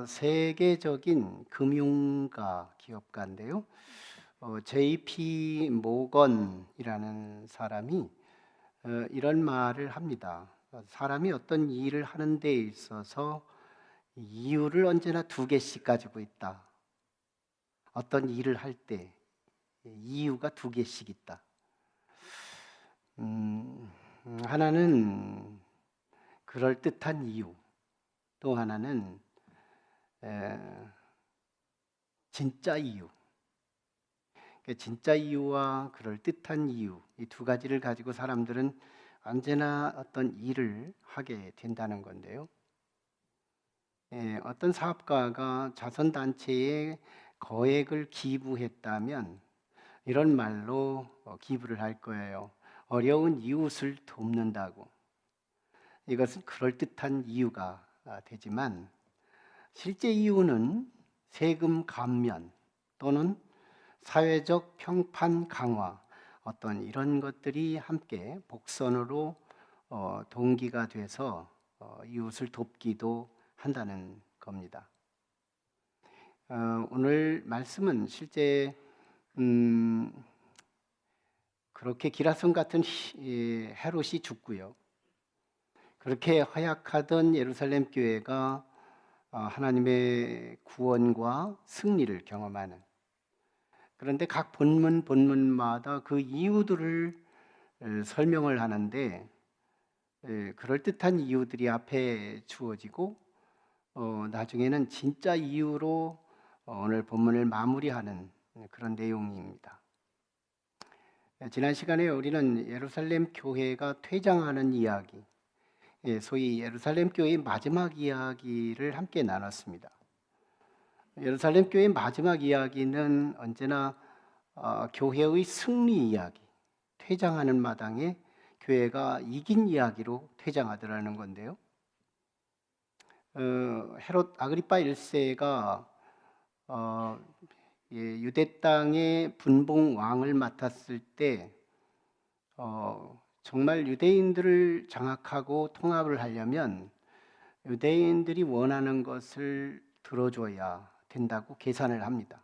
세계적인 금융가 기업가인데요. JP 모건이라는 사람이 이런 말을 합니다. 사람이 어떤 일을 하는 데 있어서 이유를 언제나 두 개씩 가지고 있다. 어떤 일을 할 때 이유가 두 개씩 있다. 하나는 그럴듯한 이유, 또 하나는 에, 진짜 이유. 진짜 이유와 그럴듯한 이유, 이 두 가지를 가지고 사람들은 언제나 어떤 일을 하게 된다는 건데요. 어떤 사업가가 자선단체에 거액을 기부했다면 이런 말로 기부를 할 거예요. 어려운 이웃을 돕는다고. 이것은 그럴듯한 이유가 되지만 실제 이유는 세금 감면 또는 사회적 평판 강화, 어떤 이런 것들이 함께 복선으로 동기가 돼서 이웃을 돕기도 한다는 겁니다. 오늘 말씀은 실제 그렇게 기라성 같은 헤롯이 죽고요. 그렇게 허약하던 예루살렘 교회가 하나님의 구원과 승리를 경험하는, 그런데 각 본문마다 그 이유들을 설명을 하는데 그럴듯한 이유들이 앞에 주어지고 나중에는 진짜 이유로 오늘 본문을 마무리하는 그런 내용입니다. 지난 시간에 우리는 예루살렘 교회가 퇴장하는 이야기, 소위 예루살렘 교회의 마지막 이야기를 함께 나눴습니다. 예루살렘 교회의 마지막 이야기는 언제나 교회의 승리 이야기, 퇴장하는 마당에 교회가 이긴 이야기로 퇴장하더라는 건데요. 헤롯 아그리파 1세가 유대 땅의 분봉 왕을 맡았을 때 정말 유대인들을 장악하고 통합을 하려면 유대인들이 원하는 것을 들어줘야 된다고 계산을 합니다.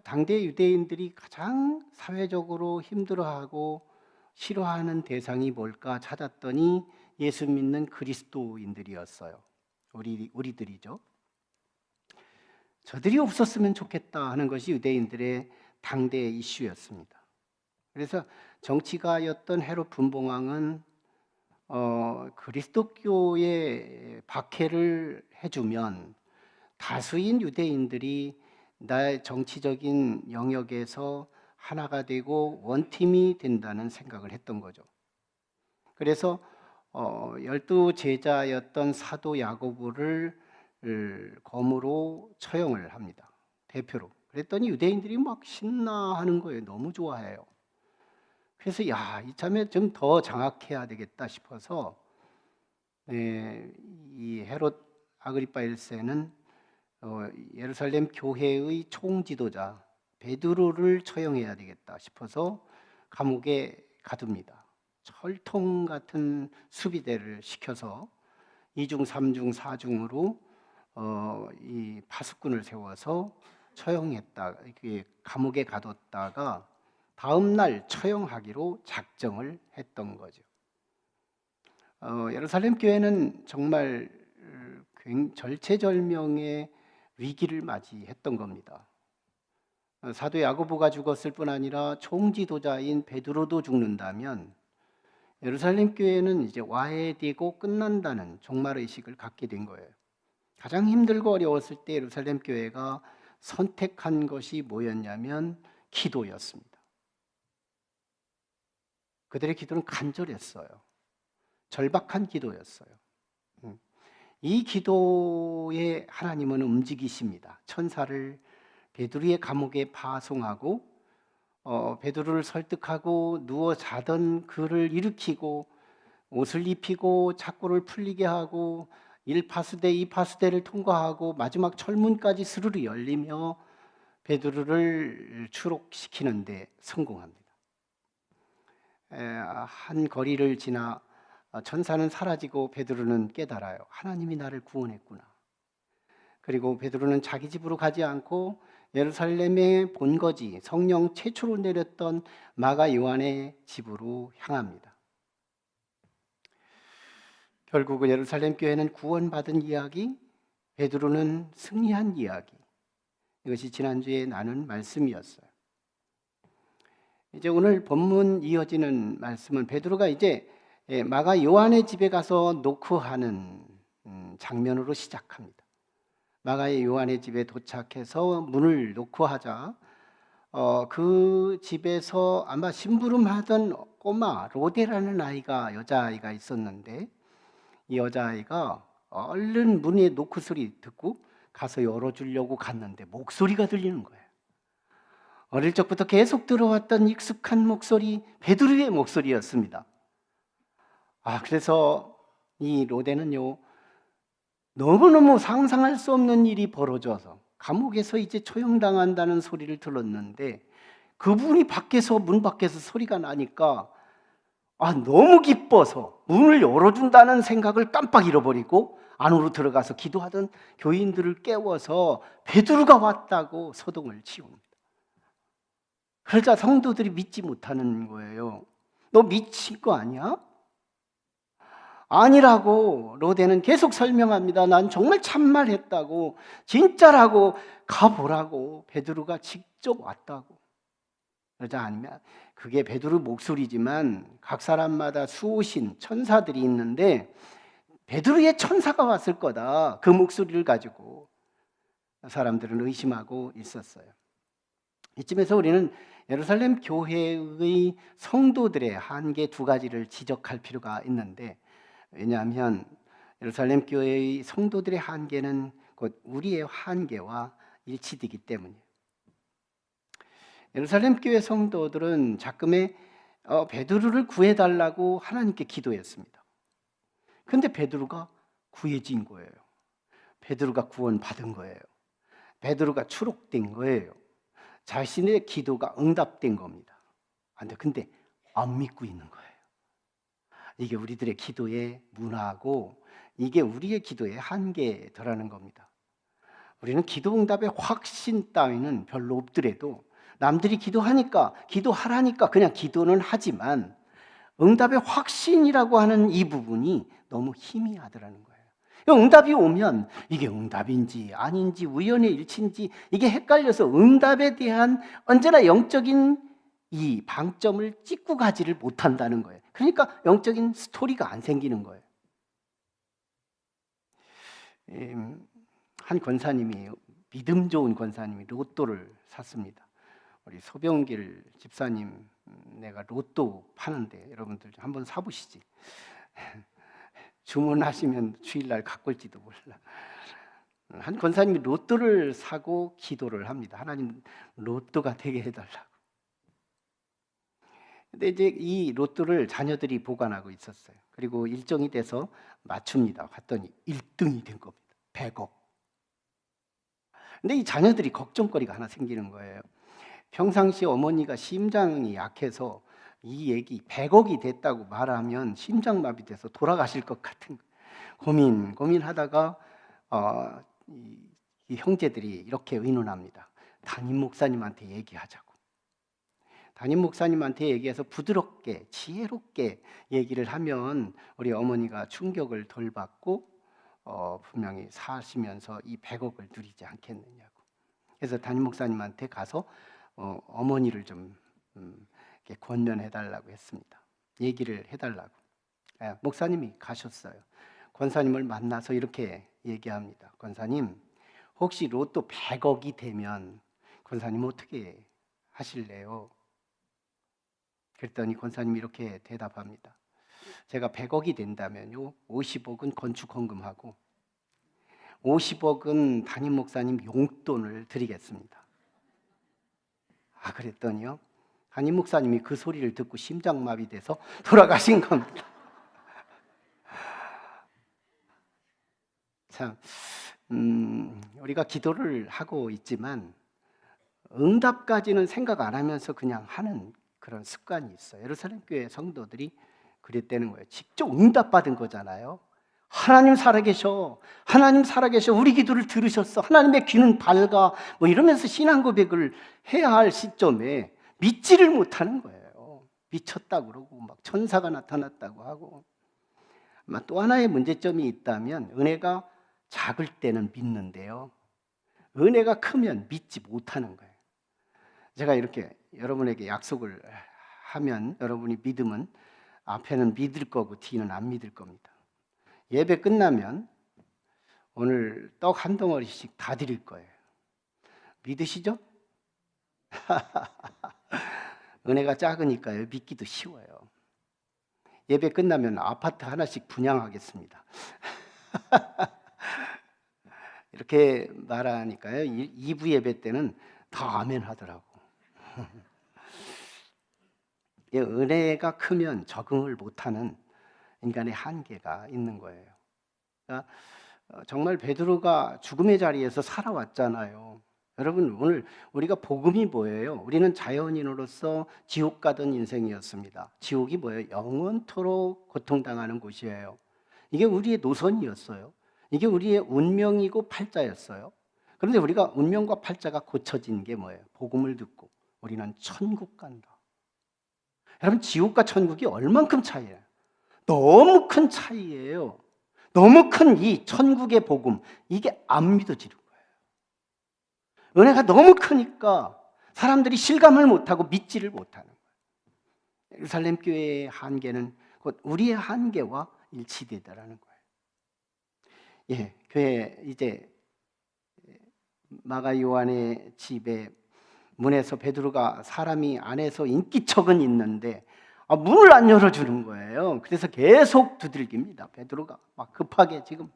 당대 유대인들이 가장 사회적으로 힘들어하고 싫어하는 대상이 뭘까 찾았더니 예수 믿는 그리스도인들이었어요. 우리들이죠. 저들이 없었으면 좋겠다 하는 것이 유대인들의 당대 이슈였습니다. 그래서 정치가였던 헤롯 분봉왕은 그리스도교에 박해를 해주면 다수인 유대인들이 나의 정치적인 영역에서 하나가 되고 원팀이 된다는 생각을 했던 거죠. 그래서 12 제자였던 사도 야고보를 검으로 처형을 합니다. 대표로. 그랬더니 유대인들이 막 신나하는 거예요. 너무 좋아해요. 그래서 이참에 좀 더 장악해야 되겠다 싶어서 이 헤롯 아그리파 1세는 예루살렘 교회의 총지도자 베드로를 처형해야 되겠다 싶어서 감옥에 가둡니다. 철통 같은 수비대를 시켜서 2중, 3중, 4중으로 이 파수꾼을 세워서 처형했다. 감옥에 가뒀다가 다음 날 처형하기로 작정을 했던 거죠. 예루살렘 교회는 정말 절체절명의 위기를 맞이했던 겁니다. 사도 야고보가 죽었을 뿐 아니라 총지도자인 베드로도 죽는다면 예루살렘 교회는 이제 와해되고 끝난다는 종말의식을 갖게 된 거예요. 가장 힘들고 어려웠을 때 예루살렘 교회가 선택한 것이 뭐였냐면 기도였습니다. 그들의 기도는 간절했어요. 절박한 기도였어요. 이 기도에 하나님은 움직이십니다. 천사를 베드로의 감옥에 파송하고 베드로를 설득하고 누워 자던 그를 일으키고 옷을 입히고 착고를 풀리게 하고 1파수대 2파수대를 통과하고 마지막 철문까지 스르르 열리며 베드로를 추록시키는 데 성공합니다. 한 거리를 지나 천사는 사라지고 베드로는 깨달아요. 하나님이 나를 구원했구나. 그리고 베드로는 자기 집으로 가지 않고 예루살렘의 본거지 성령 최초로 내렸던 마가 요한의 집으로 향합니다. 결국은 예루살렘 교회는 구원받은 이야기, 베드로는 승리한 이야기. 이것이 지난주에 나눈 말씀이었어요. 이제 오늘 본문 이어지는 말씀은 베드로가 이제 마가 요한의 집에 가서 노크하는 장면으로 시작합니다. 마가의 요한의 집에 도착해서 문을 노크하자 그 집에서 아마 심부름하던 꼬마 로데라는 여자아이가 있었는데, 이 여자아이가 얼른 문에 노크 소리 듣고 가서 열어주려고 갔는데 목소리가 들리는 거예요. 어릴 적부터 계속 들어왔던 익숙한 목소리, 베드로의 목소리였습니다. 그래서 이 로데는요, 너무너무 상상할 수 없는 일이 벌어져서 감옥에서 이제 처형당한다는 소리를 들었는데, 그분이 문 밖에서 소리가 나니까 너무 기뻐서 문을 열어준다는 생각을 깜빡 잃어버리고 안으로 들어가서 기도하던 교인들을 깨워서 베드로가 왔다고 소동을 치웁니다. 그러자 성도들이 믿지 못하는 거예요. 너 미친 거 아니야? 아니라고 로데는 계속 설명합니다. 난 정말 참말했다고, 진짜라고, 가보라고, 베드로가 직접 왔다고. 그러자 아니면 그게 베드로 목소리지만 각 사람마다 수호신 천사들이 있는데 베드로의 천사가 왔을 거다, 그 목소리를 가지고 사람들은 의심하고 있었어요. 이쯤에서 우리는 예루살렘 교회의 성도들의 한계 두 가지를 지적할 필요가 있는데, 왜냐하면 예루살렘 교회의 성도들의 한계는 곧 우리의 한계와 일치되기 때문이에요. 예루살렘 교회 성도들은 자금에 베드로를 구해달라고 하나님께 기도했습니다. 그런데 베드로가 구해진 거예요. 베드로가 구원받은 거예요. 베드로가 추록된 거예요. 자신의 기도가 응답된 겁니다. 근데 안 믿고 있는 거예요. 이게 우리들의 기도의 문화고, 이게 우리의 기도의 한계더라는 겁니다. 우리는 기도 응답의 확신 따위는 별로 없더라도 남들이 기도하라니까 그냥 기도는 하지만 응답의 확신이라고 하는 이 부분이 너무 희미하더라는 거예요. 응답이 오면 이게 응답인지 아닌지 우연의 일치인지 이게 헷갈려서 응답에 대한 언제나 영적인 이 방점을 찍고 가지를 못한다는 거예요. 그러니까 영적인 스토리가 안 생기는 거예요. 한 권사님이, 믿음 좋은 권사님이 로또를 샀습니다. 우리 소병길 집사님, 내가 로또 파는데 여러분들 한번 사보시지. 주문하시면 주일날 갖고 올지도 몰라. 한 권사님이 로또를 사고 기도를 합니다. 하나님, 로또가 되게 해달라고. 근데 이제 이 로또를 자녀들이 보관하고 있었어요. 그리고 일정이 돼서 맞춥니다. 갔더니 1등이 된 겁니다. 100억. 근데 이 자녀들이 걱정거리가 하나 생기는 거예요. 평상시 어머니가 심장이 약해서 이 얘기 100억이 됐다고 말하면 심장마비 돼서 돌아가실 것 같은 고민하다가 이 형제들이 이렇게 의논합니다. 담임 목사님한테 얘기하자고. 담임 목사님한테 얘기해서 부드럽게 지혜롭게 얘기를 하면 우리 어머니가 충격을 덜 받고 분명히 사시면서 이 100억을 누리지 않겠느냐고. 그래서 담임 목사님한테 가서 어머니를 좀 이렇게 권면해달라고 했습니다. 얘기를 해달라고. 목사님이 가셨어요. 권사님을 만나서 이렇게 얘기합니다. 권사님, 혹시 로또 100억이 되면 권사님 어떻게 하실래요? 그랬더니 권사님이 이렇게 대답합니다. 제가 100억이 된다면요, 50억은 건축 헌금하고 50억은 담임 목사님 용돈을 드리겠습니다. 그랬더니요, 담임 목사님이 그 소리를 듣고 심장마비 돼서 돌아가신 겁니다. 참, 우리가 기도를 하고 있지만 응답까지는 생각 안 하면서 그냥 하는 그런 습관이 있어요. 예루살렘 교회 성도들이 그랬다는 거예요. 직접 응답받은 거잖아요. 하나님 살아계셔. 하나님 살아계셔. 우리 기도를 들으셨어. 하나님의 귀는 밝아. 뭐 이러면서 신앙 고백을 해야 할 시점에 믿지를 못하는 거예요. 미쳤다고 그러고 막 천사가 나타났다고 하고. 또 하나의 문제점이 있다면 은혜가 작을 때는 믿는데요, 은혜가 크면 믿지 못하는 거예요. 제가 이렇게 여러분에게 약속을 하면 여러분이 믿으면 앞에는 믿을 거고 뒤는 안 믿을 겁니다. 예배 끝나면 오늘 떡 한 덩어리씩 다 드릴 거예요. 믿으시죠? 은혜가 작으니까요, 믿기도 쉬워요. 예배 끝나면 아파트 하나씩 분양하겠습니다. 이렇게 말하니까요, 2부 예배 때는 다 아멘 하더라고. 은혜가 크면 적응을 못하는 인간의 한계가 있는 거예요. 그러니까 정말 베드로가 죽음의 자리에서 살아왔잖아요. 여러분, 오늘 우리가 복음이 뭐예요? 우리는 자연인으로서 지옥 가던 인생이었습니다. 지옥이 뭐예요? 영원토록 고통당하는 곳이에요. 이게 우리의 노선이었어요. 이게 우리의 운명이고 팔자였어요. 그런데 우리가 운명과 팔자가 고쳐진 게 뭐예요? 복음을 듣고 우리는 천국 간다. 여러분, 지옥과 천국이 얼만큼 차이예요? 너무 큰 차이예요. 너무 큰 이 천국의 복음, 이게 안 믿어지는 거예요. 은혜가 너무 크니까 사람들이 실감을 못하고 믿지를 못하는 거예요. 예루살렘 교회의 한계는 곧 우리의 한계와 일치되더라는 거예요. 예, 교회 이제 마가 요한의 집에 문에서 베드로가 사람이 안에서 인기척은 있는데 문을 안 열어주는 거예요. 그래서 계속 두들깁니다. 베드로가 막 급하게 지금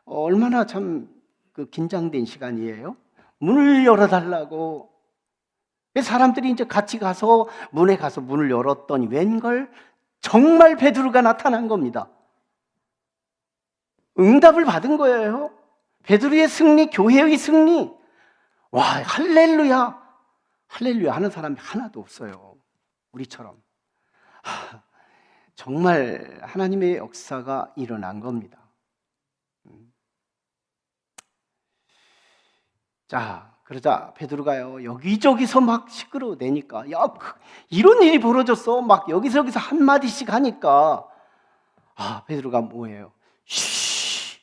얼마나 참 긴장된 시간이에요. 문을 열어달라고. 사람들이 이제 같이 가서 문에 가서 문을 열었더니 웬걸 정말 베드로가 나타난 겁니다. 응답을 받은 거예요. 베드로의 승리, 교회의 승리. 와, 할렐루야. 할렐루야 하는 사람이 하나도 없어요. 우리처럼. 정말 하나님의 역사가 일어난 겁니다. 자, 그러자 베드로가요, 여기저기서 막 시끄러워대니까, 야, 이런 일이 벌어졌어. 막 여기서 한마디씩 하니까, 베드로가 뭐예요? 쉬,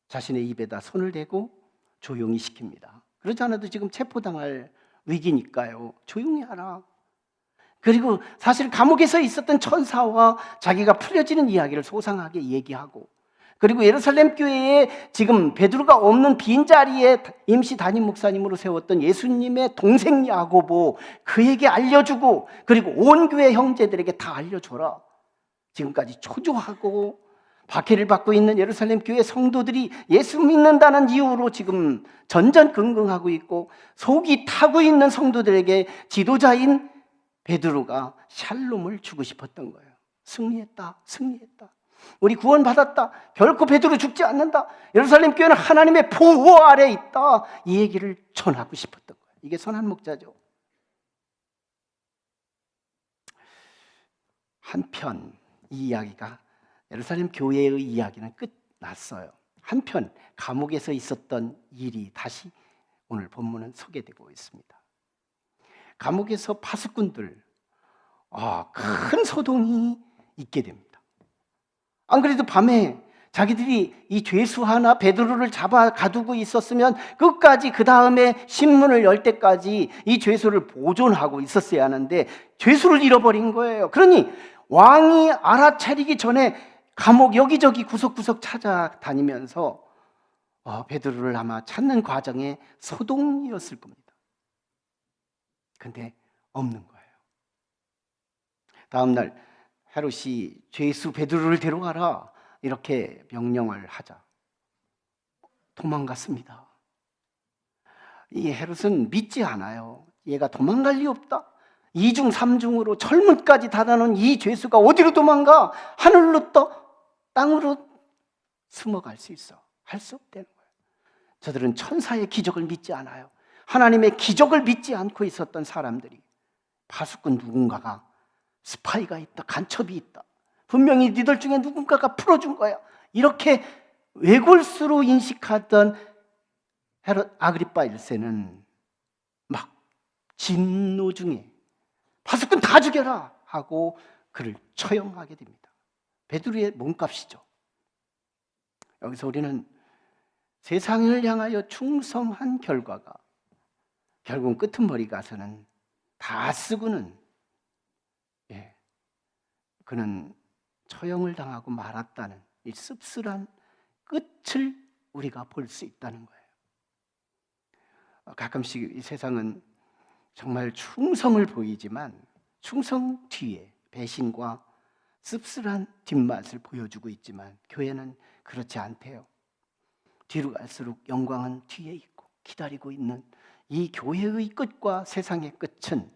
자신의 입에다 손을 대고 조용히 시킵니다. 그렇지 않아도 지금 체포당할 위기니까요, 조용히 하라. 그리고 사실 감옥에서 있었던 천사와 자기가 풀려지는 이야기를 소상하게 얘기하고, 그리고 예루살렘 교회에 지금 베드로가 없는 빈자리에 임시 담임 목사님으로 세웠던 예수님의 동생 야고보, 그에게 알려주고, 그리고 온 교회 형제들에게 다 알려줘라. 지금까지 초조하고 박해를 받고 있는 예루살렘 교회 성도들이 예수 믿는다는 이유로 지금 전전긍긍하고 있고 속이 타고 있는 성도들에게 지도자인 베드로가 샬롬을 주고 싶었던 거예요. 승리했다, 승리했다. 우리 구원받았다. 결코 베드로 죽지 않는다. 예루살렘 교회는 하나님의 보호 아래 있다. 이 얘기를 전하고 싶었던 거예요. 이게 선한 목자죠. 한편 이 이야기가, 예루살렘 교회의 이야기는 끝났어요. 한편 감옥에서 있었던 일이 다시 오늘 본문은 소개되고 있습니다. 감옥에서 파수꾼들, 큰 소동이 있게 됩니다. 안 그래도 밤에 자기들이 이 죄수 하나 베드로를 잡아 가두고 있었으면 끝까지, 그 다음에 신문을 열 때까지 이 죄수를 보존하고 있었어야 하는데 죄수를 잃어버린 거예요. 그러니 왕이 알아차리기 전에 감옥 여기저기 구석구석 찾아다니면서 베드로를 아마 찾는 과정에 소동이었을 겁니다. 근데 없는 거예요. 다음 날 헤롯이 죄수 베드로를 데려가라 이렇게 명령을 하자 도망갔습니다. 이 헤롯은 믿지 않아요. 얘가 도망갈 리 없다. 2중 3중으로 철문까지 닫아놓은 이 죄수가 어디로 도망가? 하늘로 떠 땅으로 숨어갈 수 있어. 할 수 없다는 거예요. 저들은 천사의 기적을 믿지 않아요. 하나님의 기적을 믿지 않고 있었던 사람들이, 파수꾼 누군가가, 스파이가 있다, 간첩이 있다, 분명히 니들 중에 누군가가 풀어준 거야, 이렇게 외골수로 인식하던 헤롯 아그리파 1세는 막 진노 중에 파수꾼 다 죽여라 하고 그를 처형하게 됩니다. 베드로의 몸값이죠. 여기서 우리는 세상을 향하여 충성한 결과가 결국은 끄트머리 가서는 다 쓰고는 그는 처형을 당하고 말았다는 이 씁쓸한 끝을 우리가 볼 수 있다는 거예요. 가끔씩 이 세상은 정말 충성을 보이지만 충성 뒤에 배신과 씁쓸한 뒷맛을 보여주고 있지만 교회는 그렇지 않대요. 뒤로 갈수록 영광은 뒤에 있고 기다리고 있는 이 교회의 끝과 세상의 끝은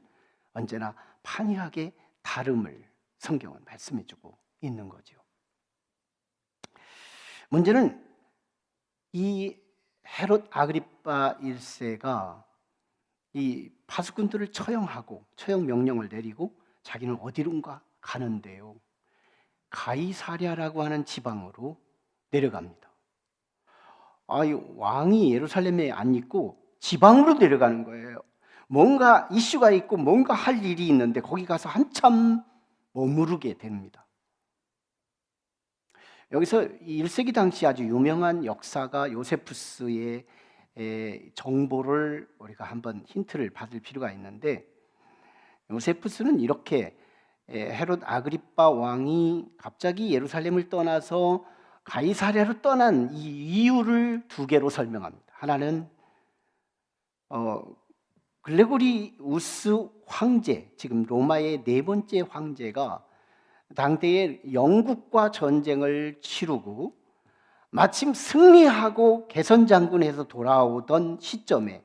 언제나 판이하게 다름을 성경은 말씀해주고 있는 거죠. 문제는 이 헤롯 아그리파 1세가 이 파수꾼들을 처형하고 처형 명령을 내리고 자기는 어디론가 가는데요, 가이사랴라고 하는 지방으로 내려갑니다. 왕이 예루살렘에 안 있고 지방으로 내려가는 거예요. 뭔가 이슈가 있고 뭔가 할 일이 있는데 거기 가서 한참 머무르게 됩니다. 여기서 1세기 당시 아주 유명한 역사가 요세푸스의 정보를 우리가 한번 힌트를 받을 필요가 있는데, 요세푸스는 이렇게 헤롯 아그리파 왕이 갑자기 예루살렘을 떠나서 가이사랴로 떠난 이 이유를 두 개로 설명합니다. 하나는 글레고리우스 황제, 지금 로마의 네 번째 황제가 당대에 영국과 전쟁을 치르고 마침 승리하고 개선장군에서 돌아오던 시점에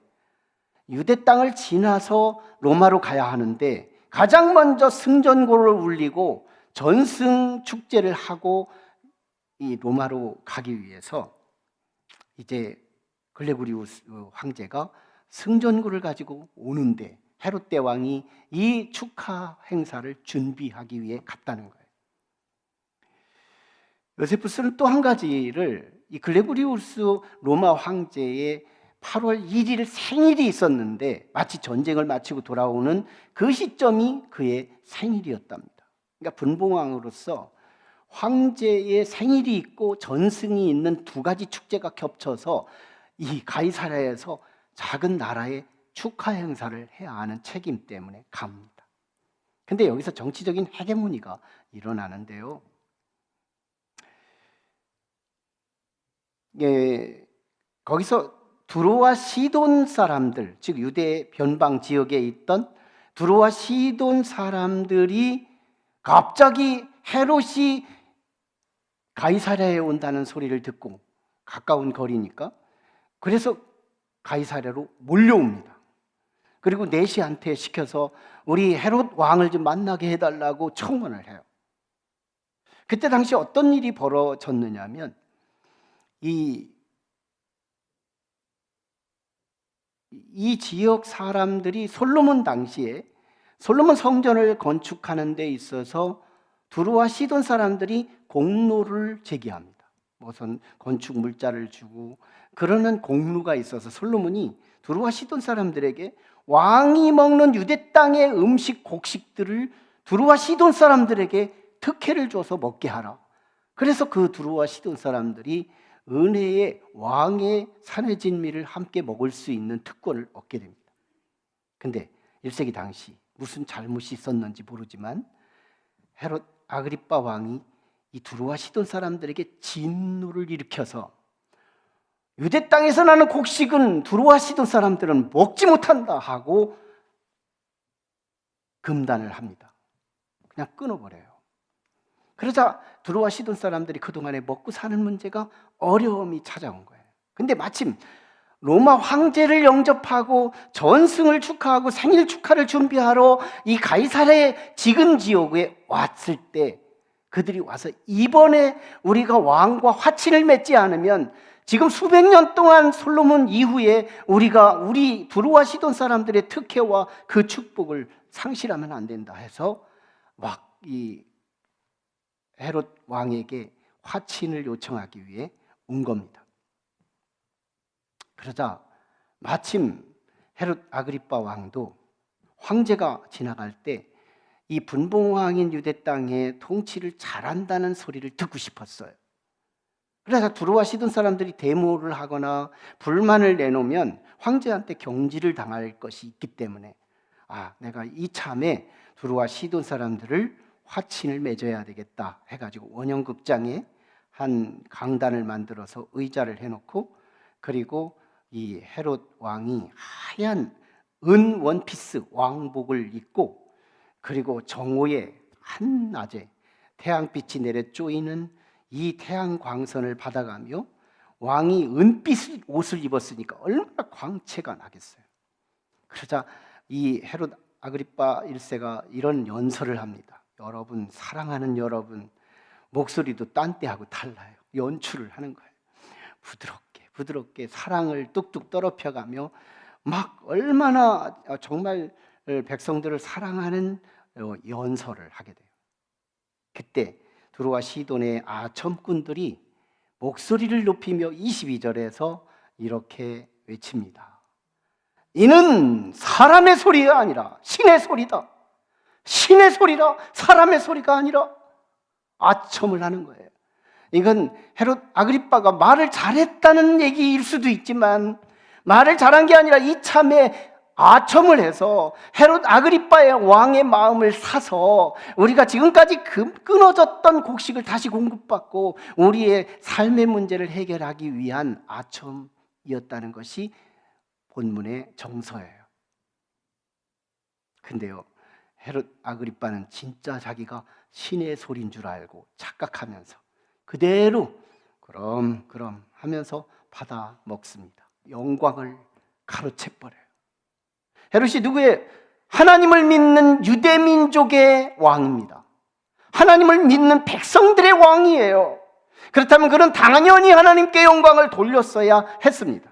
유대 땅을 지나서 로마로 가야 하는데 가장 먼저 승전고를 울리고 전승 축제를 하고 이 로마로 가기 위해서 이제 글레고리우스 황제가 승전고를 가지고 오는데 헤롯 대왕이 이 축하 행사를 준비하기 위해 갔다는 거예요. 요세푸스는 또 한 가지를, 이 글레고리우스 로마 황제의 8월 1일 생일이 있었는데 마치 전쟁을 마치고 돌아오는 그 시점이 그의 생일이었답니다. 그러니까 분봉왕으로서 황제의 생일이 있고 전승이 있는 두 가지 축제가 겹쳐서 이 가이사랴에서 작은 나라의 축하 행사를 해야 하는 책임 때문에 갑니다. 근데 여기서 정치적인 헤게모니가 일어나는데요, 거기서 두로와 시돈 사람들, 즉 유대 변방 지역에 있던 두로와 시돈 사람들이 갑자기 헤롯이 가이사랴에 온다는 소리를 듣고, 가까운 거리니까, 그래서 가이사랴로 몰려옵니다. 그리고 내시한테 시켜서 우리 헤롯 왕을 좀 만나게 해달라고 청원을 해요. 그때 당시 어떤 일이 벌어졌느냐면, 이 지역 사람들이 솔로몬 당시에 솔로몬 성전을 건축하는 데 있어서 두로와 시돈 사람들이 공로를 제기합니다. 무슨 건축 물자를 주고 그러는 공로가 있어서 솔로몬이 두로와 시돈 사람들에게 왕이 먹는 유대 땅의 음식 곡식들을 두로와 시돈 사람들에게 특혜를 줘서 먹게 하라. 그래서 그 두로와 시돈 사람들이 은혜의 왕의 산의 진미를 함께 먹을 수 있는 특권을 얻게 됩니다. 근데 1세기 당시 무슨 잘못이 있었는지 모르지만 헤롯 아그리파 왕이 이 두로와 시돈 사람들에게 진노를 일으켜서 유대 땅에서 나는 곡식은 두로와 시돈 사람들은 먹지 못한다 하고 금단을 합니다. 그냥 끊어버려요. 그러자 두로와 시돈 사람들이 그동안에 먹고 사는 문제가 어려움이 찾아온 거예요. 근데 마침 로마 황제를 영접하고 전승을 축하하고 생일 축하를 준비하러 이 가이사랴의 지금 지역에 왔을 때 그들이 와서 이번에 우리가 왕과 화친을 맺지 않으면 지금 수백 년 동안 솔로몬 이후에 우리 두로와 시돈 사람들의 특혜와 그 축복을 상실하면 안 된다 해서 막 이 헤롯 왕에게 화친을 요청하기 위해 온 겁니다. 그러자 마침 헤롯 아그리빠 왕도 황제가 지나갈 때 이 분봉왕인 유대 땅의 통치를 잘한다는 소리를 듣고 싶었어요. 그래서 두루와 시돈 사람들이 데모를 하거나 불만을 내놓으면 황제한테 경질을 당할 것이 있기 때문에 내가 이참에 두루와 시돈 사람들을 화친을 맺어야 되겠다 해가지고 원형극장에 한 강단을 만들어서 의자를 해놓고, 그리고 이 헤롯 왕이 하얀 은 원피스 왕복을 입고, 그리고 정오에 한낮에 태양빛이 내려 쪼이는 이 태양 광선을 받아가며, 왕이 은빛 옷을 입었으니까 얼마나 광채가 나겠어요. 그러자 이 헤롯 아그리빠 1세가 이런 연설을 합니다. 여러분, 사랑하는 여러분, 목소리도 딴 때하고 달라요. 연출을 하는 거예요. 부드럽게 사랑을 뚝뚝 떨어펴가며 막 얼마나 정말 백성들을 사랑하는 연설을 하게 돼요. 그때 두루와 시돈의 아첨꾼들이 목소리를 높이며 22절에서 이렇게 외칩니다. 이는 사람의 소리가 아니라 신의 소리다. 신의 소리라, 사람의 소리가 아니라. 아첨을 하는 거예요. 이건 헤롯 아그리빠가 말을 잘했다는 얘기일 수도 있지만, 말을 잘한 게 아니라 이참에 아첨을 해서 헤롯 아그리빠의 왕의 마음을 사서 우리가 지금까지 끊어졌던 곡식을 다시 공급받고 우리의 삶의 문제를 해결하기 위한 아첨이었다는 것이 본문의 정서예요. 근데요, 헤롯 아그리빠는 진짜 자기가 신의 소리인 줄 알고 착각하면서 그대로 그럼 하면서 받아 먹습니다. 영광을 가로채버려요. 헤롯이 누구예요? 하나님을 믿는 유대민족의 왕입니다. 하나님을 믿는 백성들의 왕이에요. 그렇다면 그는 당연히 하나님께 영광을 돌렸어야 했습니다.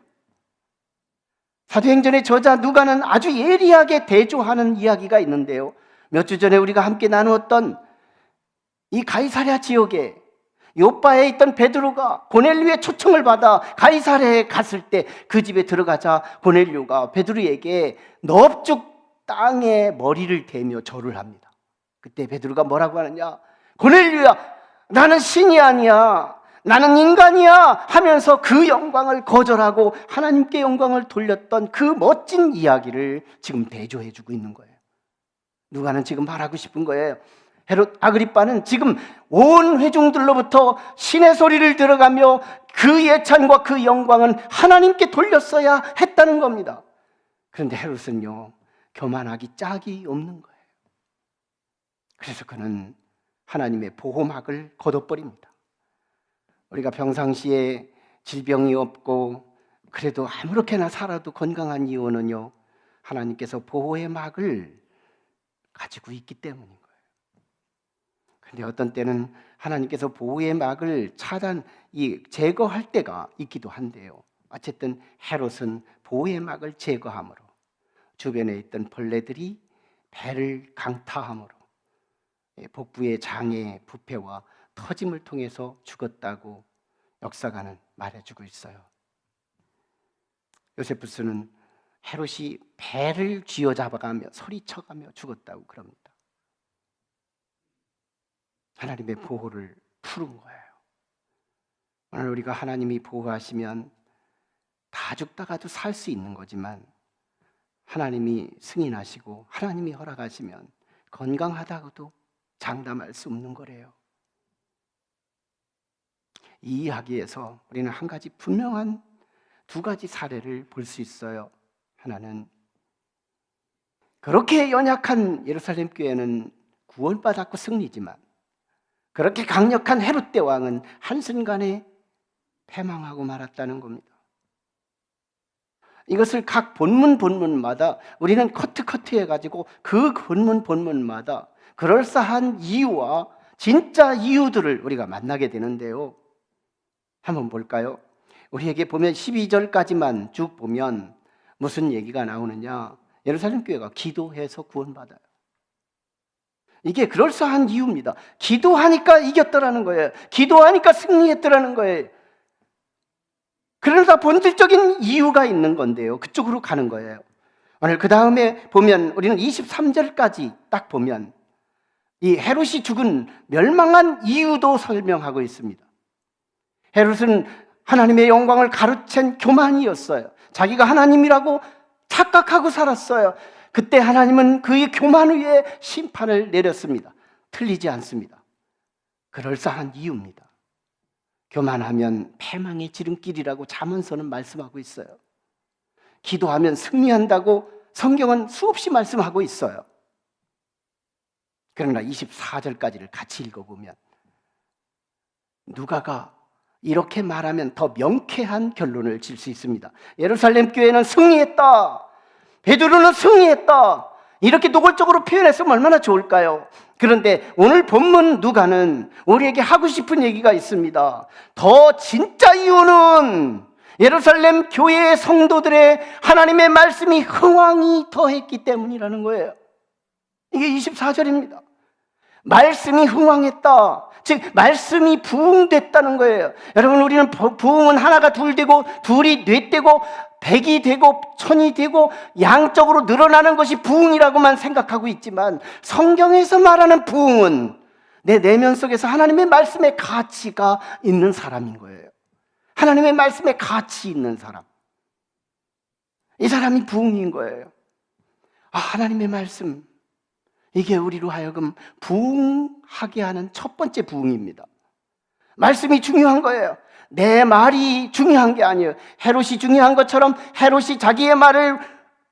사도행전의 저자 누가는 아주 예리하게 대조하는 이야기가 있는데요, 몇 주 전에 우리가 함께 나누었던 이 가이사랴 지역에 요바에 있던 베드로가 고넬료의 초청을 받아 가이사랴에 갔을 때 그 집에 들어가자 고넬료가 베드로에게 넙죽 땅에 머리를 대며 절을 합니다. 그때 베드로가 뭐라고 하느냐? 고넬료야, 나는 신이 아니야, 나는 인간이야 하면서 그 영광을 거절하고 하나님께 영광을 돌렸던 그 멋진 이야기를 지금 대조해주고 있는 거예요. 누가는 지금 말하고 싶은 거예요. 헤롯 아그리빠는 지금 온 회중들로부터 신의 소리를 들어가며 그 예찬과 그 영광은 하나님께 돌렸어야 했다는 겁니다. 그런데 헤롯은요, 교만하기 짝이 없는 거예요. 그래서 그는 하나님의 보호막을 걷어버립니다. 우리가 평상시에 질병이 없고 그래도 아무렇게나 살아도 건강한 이유는요, 하나님께서 보호의 막을 가지고 있기 때문인 거예요. 근데 어떤 때는 하나님께서 보호의 막을 제거할 때가 있기도 한데요, 어쨌든 헤롯은 보호의 막을 제거함으로 주변에 있던 벌레들이 배를 강타함으로 복부의 장애, 부패와 터짐을 통해서 죽었다고 역사가는 말해주고 있어요. 요세푸스는 헤롯이 배를 쥐어잡아가며 소리쳐가며 죽었다고 그럽니다. 하나님의 보호를 푸른 거예요. 오늘 우리가 하나님이 보호하시면 다 죽다가도 살 수 있는 거지만, 하나님이 승인하시고 하나님이 허락하시면 건강하다고도 장담할 수 없는 거래요. 이 이야기에서 우리는 한 가지 분명한 두 가지 사례를 볼 수 있어요. 하나는 그렇게 연약한 예루살렘 교회는 구원받았고 승리지만, 그렇게 강력한 헤롯 대왕은 한순간에 패망하고 말았다는 겁니다. 이것을 각 본문마다 우리는 커트 해가지고 그 본문마다 그럴싸한 이유와 진짜 이유들을 우리가 만나게 되는데요, 한번 볼까요? 우리에게 보면 12절까지만 쭉 보면 무슨 얘기가 나오느냐? 예루살렘 교회가 기도해서 구원받아요. 이게 그럴싸한 이유입니다. 기도하니까 이겼더라는 거예요. 기도하니까 승리했더라는 거예요. 그러나 본질적인 이유가 있는 건데요. 그쪽으로 가는 거예요. 오늘 그 다음에 보면 우리는 23절까지 딱 보면 이 헤롯이 죽은 멸망한 이유도 설명하고 있습니다. 헤롯은 하나님의 영광을 가로챈 교만이었어요. 자기가 하나님이라고 착각하고 살았어요. 그때 하나님은 그의 교만 위에 심판을 내렸습니다. 틀리지 않습니다. 그럴싸한 이유입니다. 교만하면 패망의 지름길이라고 잠언서는 말씀하고 있어요. 기도하면 승리한다고 성경은 수없이 말씀하고 있어요. 그러나 24절까지를 같이 읽어보면 누가가 이렇게 말하면 더 명쾌한 결론을 질 수 있습니다. 예루살렘 교회는 승리했다, 베드로는 승리했다, 이렇게 노골적으로 표현했으면 얼마나 좋을까요? 그런데 오늘 본문 누가는 우리에게 하고 싶은 얘기가 있습니다. 더 진짜 이유는 예루살렘 교회의 성도들의 하나님의 말씀이 흥왕이 더했기 때문이라는 거예요. 이게 24절입니다. 말씀이 흥왕했다, 즉 말씀이 부흥됐다는 거예요. 여러분, 우리는 부흥은 하나가 둘 되고 둘이 넷되고 백이 되고 천이 되고 양적으로 늘어나는 것이 부흥이라고만 생각하고 있지만, 성경에서 말하는 부흥은 내 내면 속에서 하나님의 말씀의 가치가 있는 사람인 거예요. 하나님의 말씀에 가치 있는 사람, 이 사람이 부흥인 거예요. 하나님의 말씀, 이게 우리로 하여금 부흥하게 하는 첫 번째 부흥입니다. 말씀이 중요한 거예요. 내 말이 중요한 게 아니에요. 헤롯이 중요한 것처럼 헤롯이 자기의 말을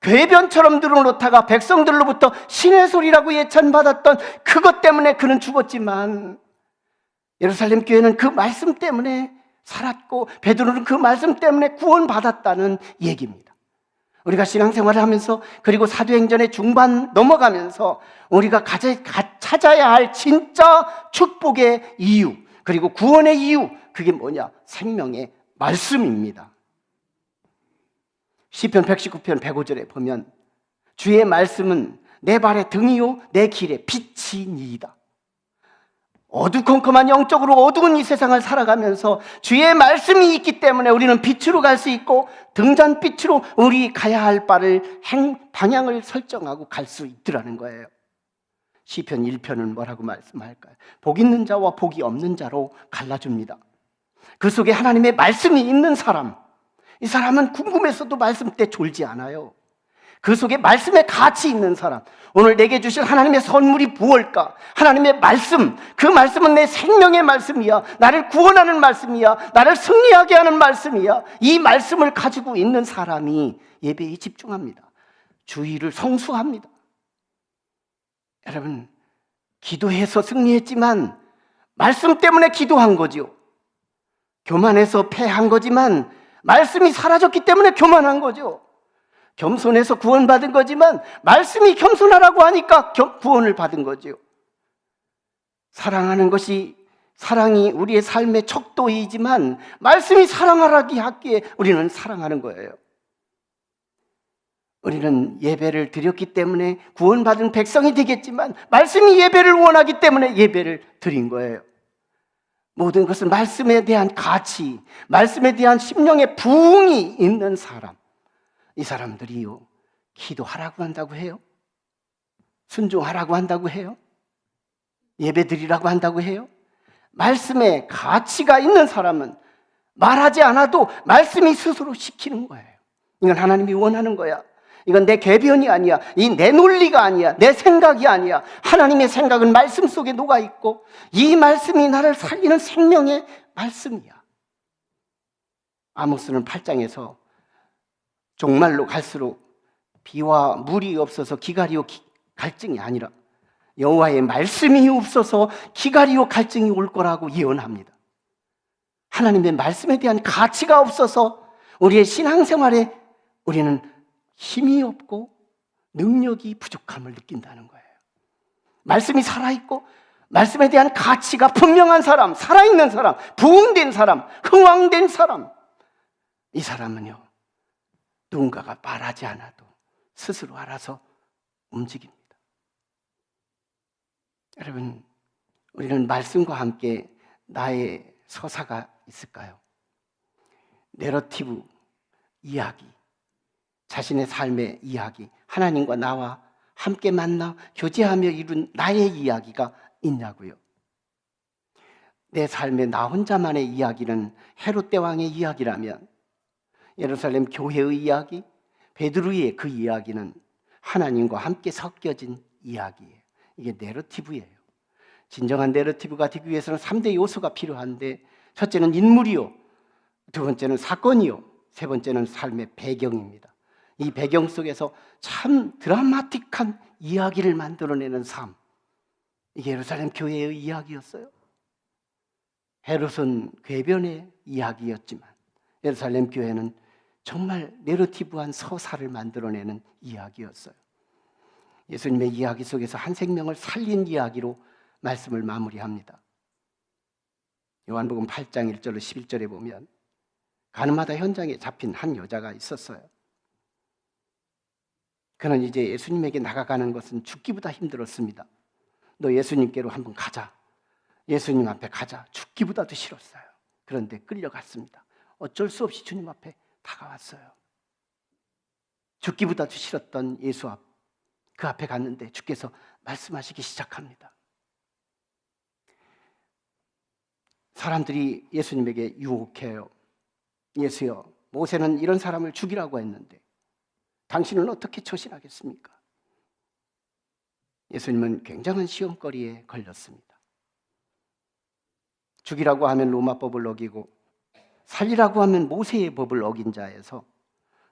궤변처럼 늘어놓다가 백성들로부터 신의 소리라고 예찬받았던 그것 때문에 그는 죽었지만, 예루살렘 교회는 그 말씀 때문에 살았고 베드로는 그 말씀 때문에 구원받았다는 얘기입니다. 우리가 신앙생활을 하면서, 그리고 사도행전의 중반 넘어가면서 우리가 찾아야 할 진짜 축복의 이유, 그리고 구원의 이유, 그게 뭐냐? 생명의 말씀입니다. 시편 119편 105절에 보면 주의 말씀은 내 발의 등이요 내 길의 빛이니이다. 어두컴컴한 영적으로 어두운 이 세상을 살아가면서 주의 말씀이 있기 때문에 우리는 빛으로 갈 수 있고, 등잔빛으로 우리 가야 할 바를 방향을 설정하고 갈 수 있더라는 거예요. 시편 1편은 뭐라고 말씀할까요? 복 있는 자와 복이 없는 자로 갈라줍니다. 그 속에 하나님의 말씀이 있는 사람, 이 사람은 궁금해서도 말씀 때 졸지 않아요. 그 속에 말씀의 가치 있는 사람, 오늘 내게 주실 하나님의 선물이 무엇일까? 하나님의 말씀, 그 말씀은 내 생명의 말씀이야. 나를 구원하는 말씀이야. 나를 승리하게 하는 말씀이야. 이 말씀을 가지고 있는 사람이 예배에 집중합니다. 주의를 성수합니다. 여러분, 기도해서 승리했지만 말씀 때문에 기도한 거죠. 교만해서 패한 거지만 말씀이 사라졌기 때문에 교만한 거죠. 겸손해서 구원받은 거지만 말씀이 겸손하라고 하니까 구원을 받은 거죠. 사랑하는 것이, 사랑이 우리의 삶의 척도이지만 말씀이 사랑하라기 하기에 우리는 사랑하는 거예요. 우리는 예배를 드렸기 때문에 구원받은 백성이 되겠지만 말씀이 예배를 원하기 때문에 예배를 드린 거예요. 모든 것은 말씀에 대한 가치, 말씀에 대한 심령의 부흥이 있는 사람, 이 사람들이요, 기도하라고 한다고 해요? 순종하라고 한다고 해요? 예배드리라고 한다고 해요? 말씀에 가치가 있는 사람은 말하지 않아도 말씀이 스스로 시키는 거예요. 이건 하나님이 원하는 거야. 이건 내 궤변이 아니야. 이 내 논리가 아니야. 내 생각이 아니야. 하나님의 생각은 말씀 속에 녹아있고 이 말씀이 나를 살리는 생명의 말씀이야. 아모스는 8장에서 종말로 갈수록 비와 물이 없어서 기갈이요 갈증이 아니라 여호와의 말씀이 없어서 기갈이요 갈증이 올 거라고 예언합니다. 하나님의 말씀에 대한 가치가 없어서 우리의 신앙생활에 우리는 힘이 없고 능력이 부족함을 느낀다는 거예요. 말씀이 살아있고 말씀에 대한 가치가 분명한 사람, 살아있는 사람, 부흥된 사람, 흥왕된 사람, 이 사람은요, 누군가가 말하지 않아도 스스로 알아서 움직입니다. 여러분, 우리는 말씀과 함께 나의 서사가 있을까요? 내러티브, 이야기, 자신의 삶의 이야기, 하나님과 나와 함께 만나 교제하며 이룬 나의 이야기가 있냐고요. 내 삶의 나 혼자만의 이야기는 헤롯 대왕의 이야기라면, 예루살렘 교회의 이야기, 베드로의 그 이야기는 하나님과 함께 섞여진 이야기예요. 이게 내러티브예요. 진정한 내러티브가 되기 위해서는 3대 요소가 필요한데, 첫째는 인물이요, 두 번째는 사건이요, 세 번째는 삶의 배경입니다. 이 배경 속에서 참 드라마틱한 이야기를 만들어내는 삶, 이게 예루살렘 교회의 이야기였어요. 헤롯은 궤변의 이야기였지만 예루살렘 교회는 정말 내러티브한 서사를 만들어내는 이야기였어요. 예수님의 이야기 속에서 한 생명을 살린 이야기로 말씀을 마무리합니다. 요한복음 8장 1절로 11절에 보면 가늠하다 현장에 잡힌 한 여자가 있었어요. 그는 이제 예수님에게 나가가는 것은 죽기보다 힘들었습니다. 너 예수님께로 한번 가자. 예수님 앞에 가자. 죽기보다도 싫었어요. 그런데 끌려갔습니다. 어쩔 수 없이 주님 앞에 다가왔어요. 죽기보다도 싫었던 예수 앞, 그 앞에 갔는데 주께서 말씀하시기 시작합니다. 사람들이 예수님에게 유혹해요. 예수여, 모세는 이런 사람을 죽이라고 했는데 당신은 어떻게 처신하겠습니까? 예수님은 굉장한 시험거리에 걸렸습니다. 죽이라고 하면 로마법을 어기고 살리라고 하면 모세의 법을 어긴 자에서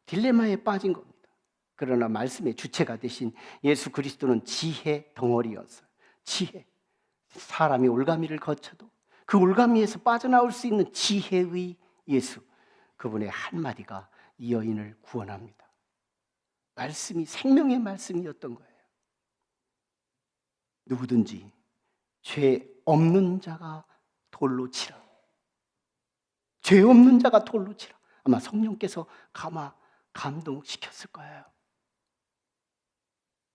딜레마에 빠진 겁니다. 그러나 말씀의 주체가 되신 예수 그리스도는 지혜 덩어리였어요. 지혜. 사람이 올가미를 거쳐도 그 올가미에서 빠져나올 수 있는 지혜의 예수. 그분의 한마디가 이 여인을 구원합니다. 말씀이 생명의 말씀이었던 거예요. 누구든지 죄 없는 자가 돌로 치라. 죄 없는 자가 돌로 치라. 아마 성령께서 감동시켰을 거예요.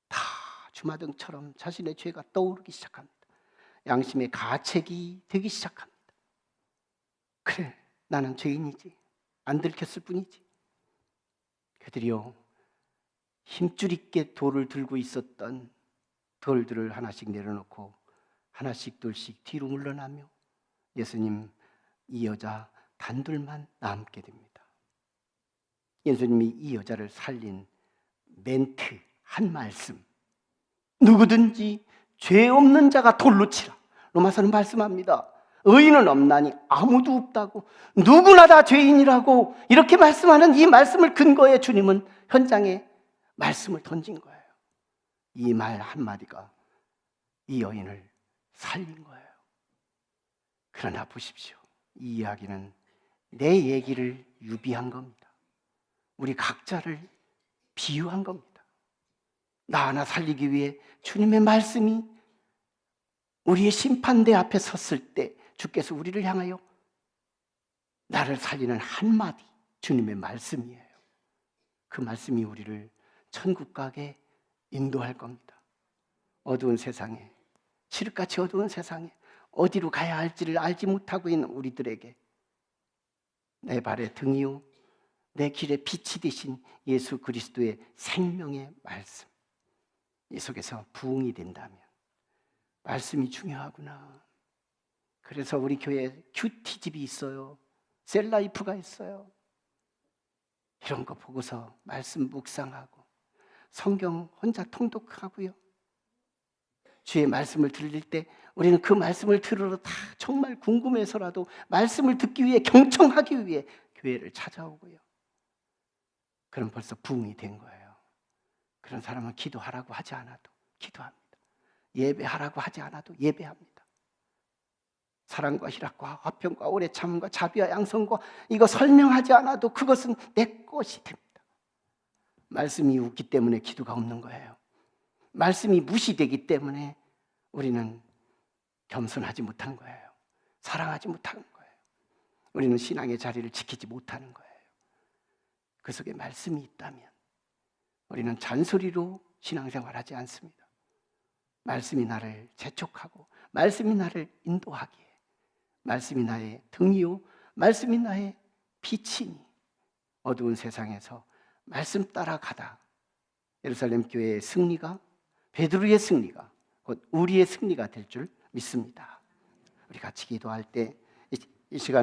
다 주마등처럼 자신의 죄가 떠오르기 시작합니다. 양심의 가책이 되기 시작합니다. 그래, 나는 죄인이지. 안 들켰을 뿐이지. 그들이요, 힘줄 있게 돌을 들고 있었던 돌들을 하나씩 내려놓고 하나씩 둘씩 뒤로 물러나며 예수님, 이 여자 단둘만 남게 됩니다. 예수님이 이 여자를 살린 멘트, 한 말씀, 누구든지 죄 없는 자가 돌로 치라. 로마서는 말씀합니다. 의인은 없나니 아무도 없다고, 누구나 다 죄인이라고 이렇게 말씀하는 이 말씀을 근거에 주님은 현장에 말씀을 던진 거예요. 이 말 한마디가 이 여인을 살린 거예요. 그러나 보십시오. 이 이야기는 내 얘기를 유비한 겁니다. 우리 각자를 비유한 겁니다. 나 하나 살리기 위해 주님의 말씀이 우리의 심판대 앞에 섰을 때 주께서 우리를 향하여 나를 살리는 한마디, 주님의 말씀이에요. 그 말씀이 우리를 천국 가게 인도할 겁니다. 어두운 세상에, 칠흑같이 어두운 세상에 어디로 가야 할지를 알지 못하고 있는 우리들에게 내 발의 등이요 내 길의 빛이 되신 예수 그리스도의 생명의 말씀, 이 속에서 부흥이 된다면 말씀이 중요하구나. 그래서 우리 교회에 큐티집이 있어요. 셀라이프가 있어요. 이런 거 보고서 말씀 묵상하고 성경 혼자 통독하고요. 주의 말씀을 들릴 때 우리는 그 말씀을 들으러 다 정말 궁금해서라도 말씀을 듣기 위해, 경청하기 위해 교회를 찾아오고요. 그럼 벌써 부흥이 된 거예요. 그런 사람은 기도하라고 하지 않아도 기도합니다. 예배하라고 하지 않아도 예배합니다. 사랑과 희락과 화평과 오래 참음과 자비와 양성과 이거 설명하지 않아도 그것은 내 것이 됩니다. 말씀이 없기 때문에 기도가 없는 거예요. 말씀이 무시되기 때문에 우리는 겸손하지 못한 거예요. 사랑하지 못하는 거예요. 우리는 신앙의 자리를 지키지 못하는 거예요. 그 속에 말씀이 있다면 우리는 잔소리로 신앙생활하지 않습니다. 말씀이 나를 재촉하고 말씀이 나를 인도하기에 말씀이 나의 등이요 말씀이 나의 빛이니 어두운 세상에서 말씀 따라가다 예루살렘 교회의 승리가 베드로의 승리가 곧 우리의 승리가 될 줄 믿습니다. 우리 같이 기도할 때 이 시간에